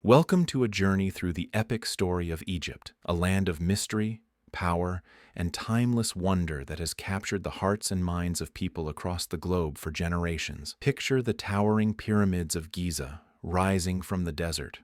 Welcome to a journey through the epic story of Egypt, a land of mystery, power, and timeless wonder that has captured the hearts and minds of people across the globe for generations. Picture the towering pyramids of Giza rising from the desert,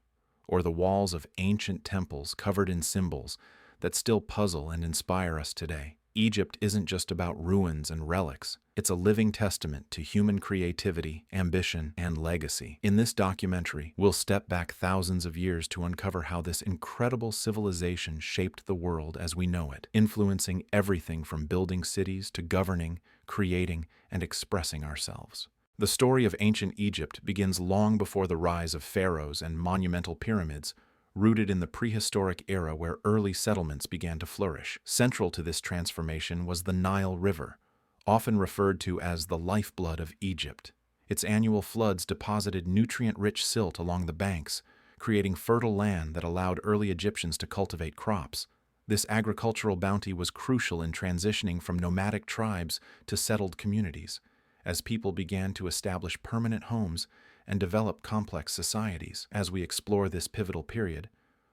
or the walls of ancient temples covered in symbols that still puzzle and inspire us today. Egypt isn't just about ruins and relics. It's a living testament to human creativity, ambition, and legacy. In this documentary, we'll step back thousands of years to uncover how this incredible civilization shaped the world as we know it, influencing everything from building cities to governing, creating, and expressing ourselves. The story of ancient Egypt begins long before the rise of pharaohs and monumental pyramids, rooted in the prehistoric era where early settlements began to flourish. Central to this transformation was the Nile River, often referred to as the lifeblood of Egypt. Its annual floods deposited nutrient-rich silt along the banks, creating fertile land that allowed early Egyptians to cultivate crops. This agricultural bounty was crucial in transitioning from nomadic tribes to settled communities, as people began to establish permanent homes and develop complex societies. As we explore this pivotal period,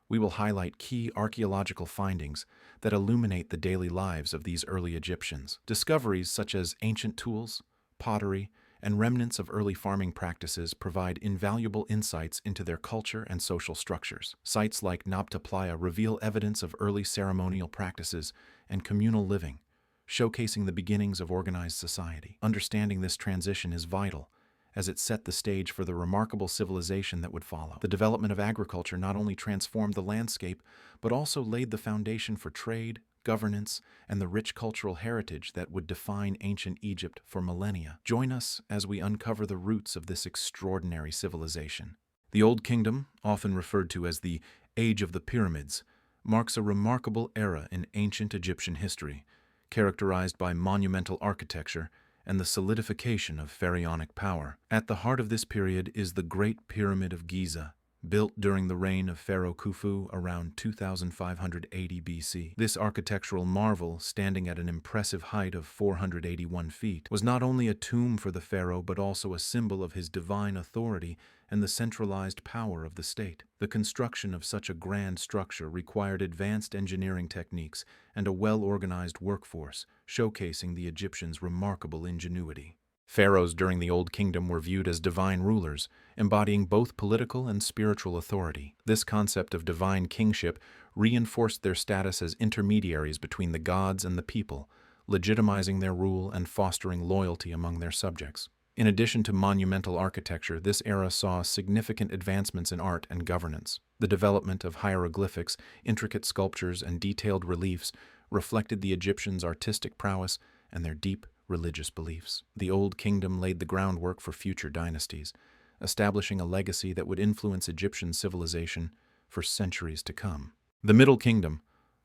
we will highlight key archaeological findings that illuminate the daily lives of these early Egyptians. Discoveries such as ancient tools, pottery, and remnants of early farming practices provide invaluable insights into their culture and social structures. Sites like Nabta Playa reveal evidence of early ceremonial practices and communal living, showcasing the beginnings of organized society. Understanding this transition is vital, as it set the stage for the remarkable civilization that would follow. The development of agriculture not only transformed the landscape, but also laid the foundation for trade, governance, and the rich cultural heritage that would define ancient Egypt for millennia. Join us as we uncover the roots of this extraordinary civilization. The Old Kingdom, often referred to as the Age of the Pyramids, marks a remarkable era in ancient Egyptian history, characterized by monumental architecture and the solidification of pharaonic power. At the heart of this period is the Great Pyramid of Giza, built during the reign of Pharaoh Khufu around 2580 BC. This architectural marvel, standing at an impressive height of 481 feet, was not only a tomb for the pharaoh but also a symbol of his divine authority and the centralized power of the state. The construction of such a grand structure required advanced engineering techniques and a well-organized workforce, showcasing the Egyptians' remarkable ingenuity. Pharaohs during the Old Kingdom were viewed as divine rulers, embodying both political and spiritual authority. This concept of divine kingship reinforced their status as intermediaries between the gods and the people, legitimizing their rule and fostering loyalty among their subjects. In addition to monumental architecture, this era saw significant advancements in art and governance. The development of hieroglyphics, intricate sculptures, and detailed reliefs reflected the Egyptians' artistic prowess and their deep religious beliefs. The Old Kingdom laid the groundwork for future dynasties, establishing a legacy that would influence Egyptian civilization for centuries to come. The Middle Kingdom,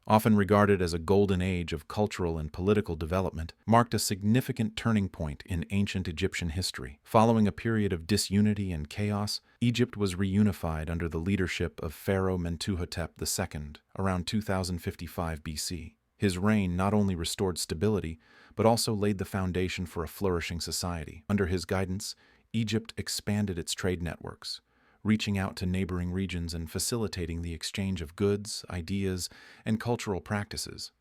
often regarded as a golden age of cultural and political development, marked a significant turning point in ancient Egyptian history. Following a period of disunity and chaos, Egypt was reunified under the leadership of Pharaoh Mentuhotep II around 2055 BC. His reign not only restored stability, but also laid the foundation for a flourishing society. Under his guidance, Egypt expanded its trade networks, reaching out to neighboring regions and facilitating the exchange of goods, ideas, and cultural practices.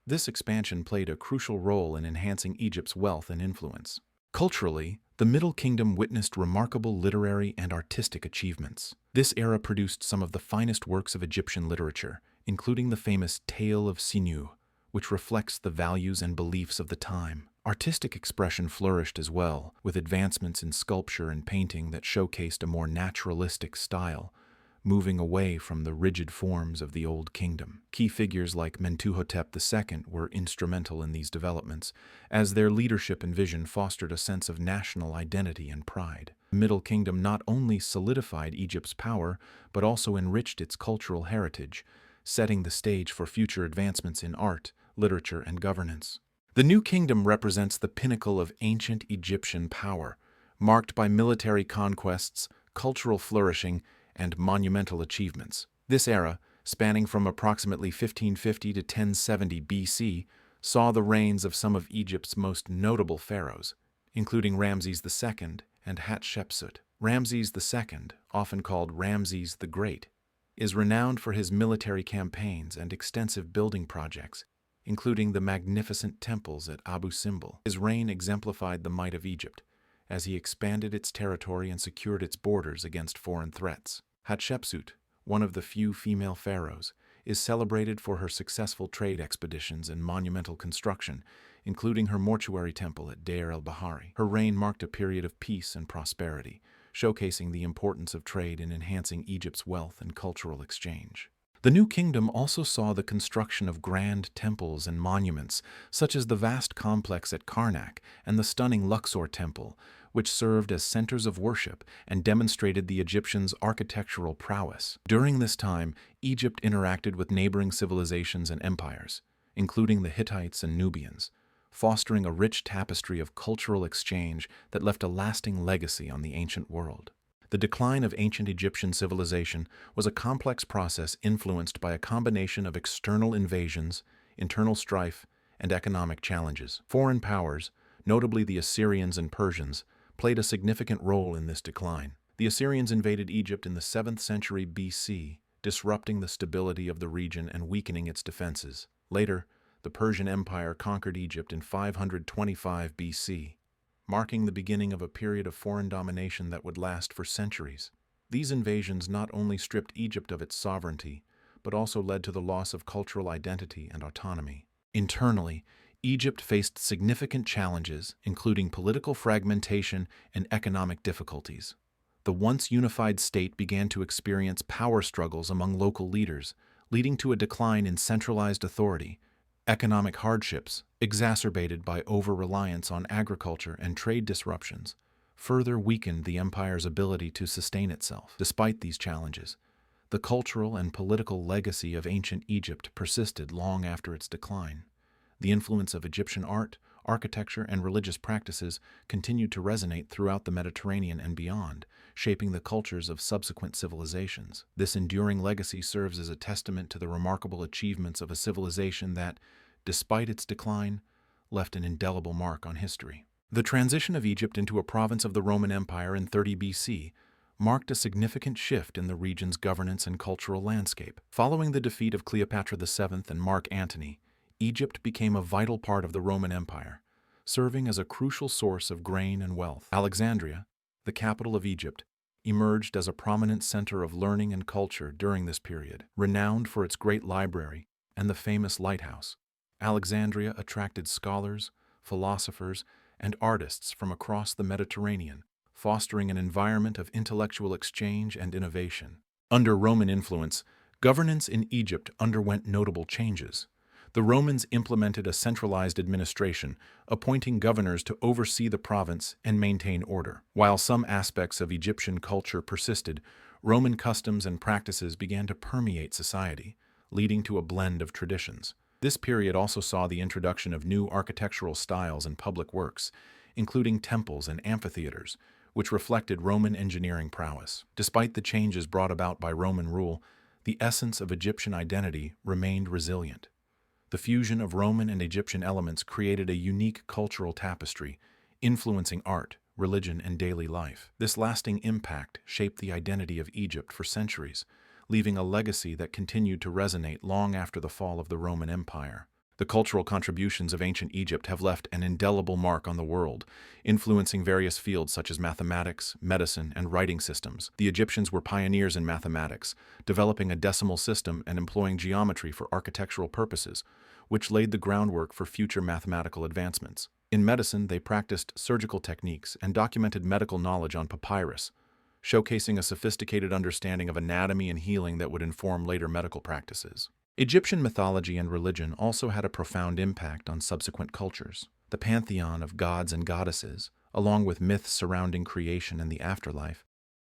This expansion played a crucial role in enhancing Egypt's wealth and influence. Culturally, the Middle Kingdom witnessed remarkable literary and artistic achievements. This era produced some of the finest works of Egyptian literature, including the famous Tale of Sinuhe, which reflects the values and beliefs of the time. Artistic expression flourished as well, with advancements in sculpture and painting that showcased a more naturalistic style, moving away from the rigid forms of the Old Kingdom. Key figures like Mentuhotep II were instrumental in these developments, as their leadership and vision fostered a sense of national identity and pride. The Middle Kingdom not only solidified Egypt's power, but also enriched its cultural heritage, setting the stage for future advancements in art, literature, and governance. The New Kingdom represents the pinnacle of ancient Egyptian power, marked by military conquests, cultural flourishing, and monumental achievements. This era, spanning from approximately 1550 to 1070 BC, saw the reigns of some of Egypt's most notable pharaohs, including Ramses II and Hatshepsut. Ramses II, often called Ramses the Great, is renowned for his military campaigns and extensive building projects, including the magnificent temples at Abu Simbel. His reign exemplified the might of Egypt, as he expanded its territory and secured its borders against foreign threats. Hatshepsut, one of the few female pharaohs, is celebrated for her successful trade expeditions and monumental construction, including her mortuary temple at Deir el-Bahari. Her reign marked a period of peace and prosperity, showcasing the importance of trade in enhancing Egypt's wealth and cultural exchange. The New Kingdom also saw the construction of grand temples and monuments, such as the vast complex at Karnak and the stunning Luxor Temple, which served as centers of worship and demonstrated the Egyptians' architectural prowess. During this time, Egypt interacted with neighboring civilizations and empires, including the Hittites and Nubians, fostering a rich tapestry of cultural exchange that left a lasting legacy on the ancient world. The decline of ancient Egyptian civilization was a complex process influenced by a combination of external invasions, internal strife, and economic challenges. Foreign powers, notably the Assyrians and Persians, played a significant role in this decline. The Assyrians invaded Egypt in the 7th century BC, disrupting the stability of the region and weakening its defenses. Later, the Persian Empire conquered Egypt in 525 BC, marking the beginning of a period of foreign domination that would last for centuries. These invasions not only stripped Egypt of its sovereignty, but also led to the loss of cultural identity and autonomy. Internally, Egypt faced significant challenges, including political fragmentation and economic difficulties. The once unified state began to experience power struggles among local leaders, leading to a decline in centralized authority. Economic hardships, exacerbated by over-reliance on agriculture and trade disruptions, further weakened the empire's ability to sustain itself. Despite these challenges, the cultural and political legacy of ancient Egypt persisted long after its decline. The influence of Egyptian art, architecture, and religious practices continued to resonate throughout the Mediterranean and beyond, shaping the cultures of subsequent civilizations. This enduring legacy serves as a testament to the remarkable achievements of a civilization that, despite its decline, left an indelible mark on history. The transition of Egypt into a province of the Roman Empire in 30 BC marked a significant shift in the region's governance and cultural landscape. Following the defeat of Cleopatra VII and Mark Antony, Egypt became a vital part of the Roman Empire, serving as a crucial source of grain and wealth. Alexandria, the capital of Egypt, emerged as a prominent center of learning and culture during this period. Renowned for its great library and the famous lighthouse, Alexandria attracted scholars, philosophers, and artists from across the Mediterranean, fostering an environment of intellectual exchange and innovation. Under Roman influence, governance in Egypt underwent notable changes. The Romans implemented a centralized administration, appointing governors to oversee the province and maintain order. While some aspects of Egyptian culture persisted, Roman customs and practices began to permeate society, leading to a blend of traditions. This period also saw the introduction of new architectural styles and public works, including temples and amphitheaters, which reflected Roman engineering prowess. Despite the changes brought about by Roman rule, the essence of Egyptian identity remained resilient. The fusion of Roman and Egyptian elements created a unique cultural tapestry, influencing art, religion, and daily life. This lasting impact shaped the identity of Egypt for centuries, leaving a legacy that continued to resonate long after the fall of the Roman Empire. The cultural contributions of ancient Egypt have left an indelible mark on the world, influencing various fields such as mathematics, medicine, and writing systems. The Egyptians were pioneers in mathematics, developing a decimal system and employing geometry for architectural purposes, which laid the groundwork for future mathematical advancements. In medicine, they practiced surgical techniques and documented medical knowledge on papyrus, showcasing a sophisticated understanding of anatomy and healing that would inform later medical practices. Egyptian mythology and religion also had a profound impact on subsequent cultures. The pantheon of gods and goddesses, along with myths surrounding creation and the afterlife,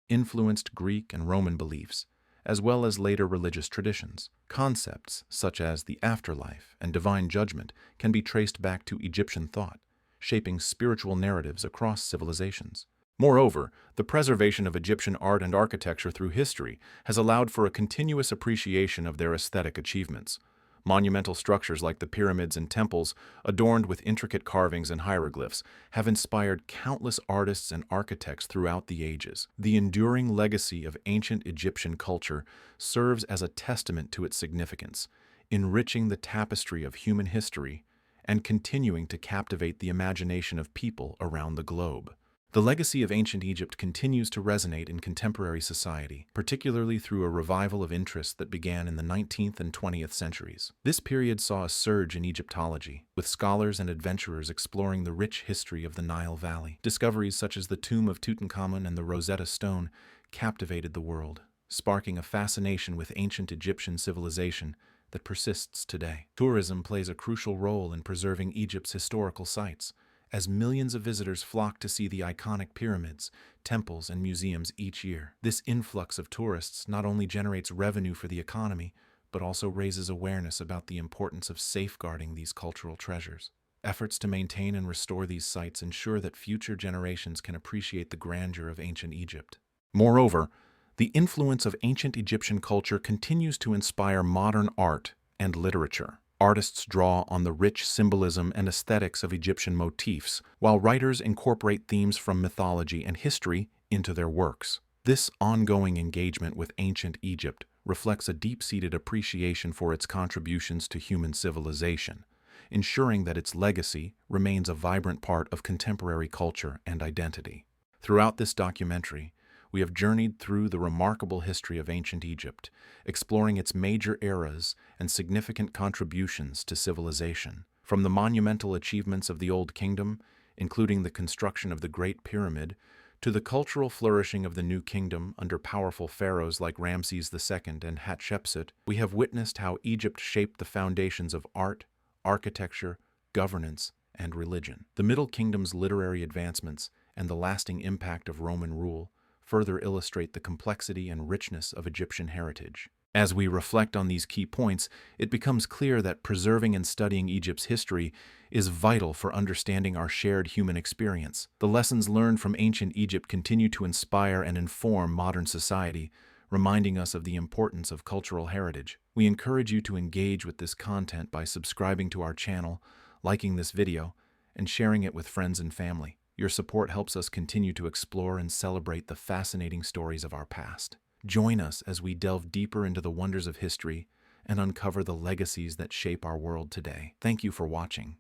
influenced Greek and Roman beliefs, as well as later religious traditions. Concepts such as the afterlife and divine judgment can be traced back to Egyptian thought, shaping spiritual narratives across civilizations. Moreover, the preservation of Egyptian art and architecture through history has allowed for a continuous appreciation of their aesthetic achievements. Monumental structures like the pyramids and temples, adorned with intricate carvings and hieroglyphs, have inspired countless artists and architects throughout the ages. The enduring legacy of ancient Egyptian culture serves as a testament to its significance, enriching the tapestry of human history and continuing to captivate the imagination of people around the globe. The legacy of ancient Egypt continues to resonate in contemporary society, particularly through a revival of interest that began in the 19th and 20th centuries. This period saw a surge in Egyptology, with scholars and adventurers exploring the rich history of the Nile Valley. Discoveries such as the tomb of Tutankhamun and the Rosetta Stone captivated the world, sparking a fascination with ancient Egyptian civilization that persists today. Tourism plays a crucial role in preserving Egypt's historical sites, as millions of visitors flock to see the iconic pyramids, temples, and museums each year. This influx of tourists not only generates revenue for the economy, but also raises awareness about the importance of safeguarding these cultural treasures. Efforts to maintain and restore these sites ensure that future generations can appreciate the grandeur of ancient Egypt. Moreover, the influence of ancient Egyptian culture continues to inspire modern art and literature. Artists draw on the rich symbolism and aesthetics of Egyptian motifs, while writers incorporate themes from mythology and history into their works. This ongoing engagement with ancient Egypt reflects a deep-seated appreciation for its contributions to human civilization, ensuring that its legacy remains a vibrant part of contemporary culture and identity. Throughout this documentary, we have journeyed through the remarkable history of ancient Egypt, exploring its major eras and significant contributions to civilization. From the monumental achievements of the Old Kingdom, including the construction of the Great Pyramid, to the cultural flourishing of the New Kingdom under powerful pharaohs like Ramses II and Hatshepsut, we have witnessed how Egypt shaped the foundations of art, architecture, governance, and religion. The Middle Kingdom's literary advancements and the lasting impact of Roman rule further illustrate the complexity and richness of Egyptian heritage. As we reflect on these key points, it becomes clear that preserving and studying Egypt's history is vital for understanding our shared human experience. The lessons learned from ancient Egypt continue to inspire and inform modern society, reminding us of the importance of cultural heritage. We encourage you to engage with this content by subscribing to our channel, liking this video, and sharing it with friends and family. Your support helps us continue to explore and celebrate the fascinating stories of our past. Join us as we delve deeper into the wonders of history and uncover the legacies that shape our world today. Thank you for watching.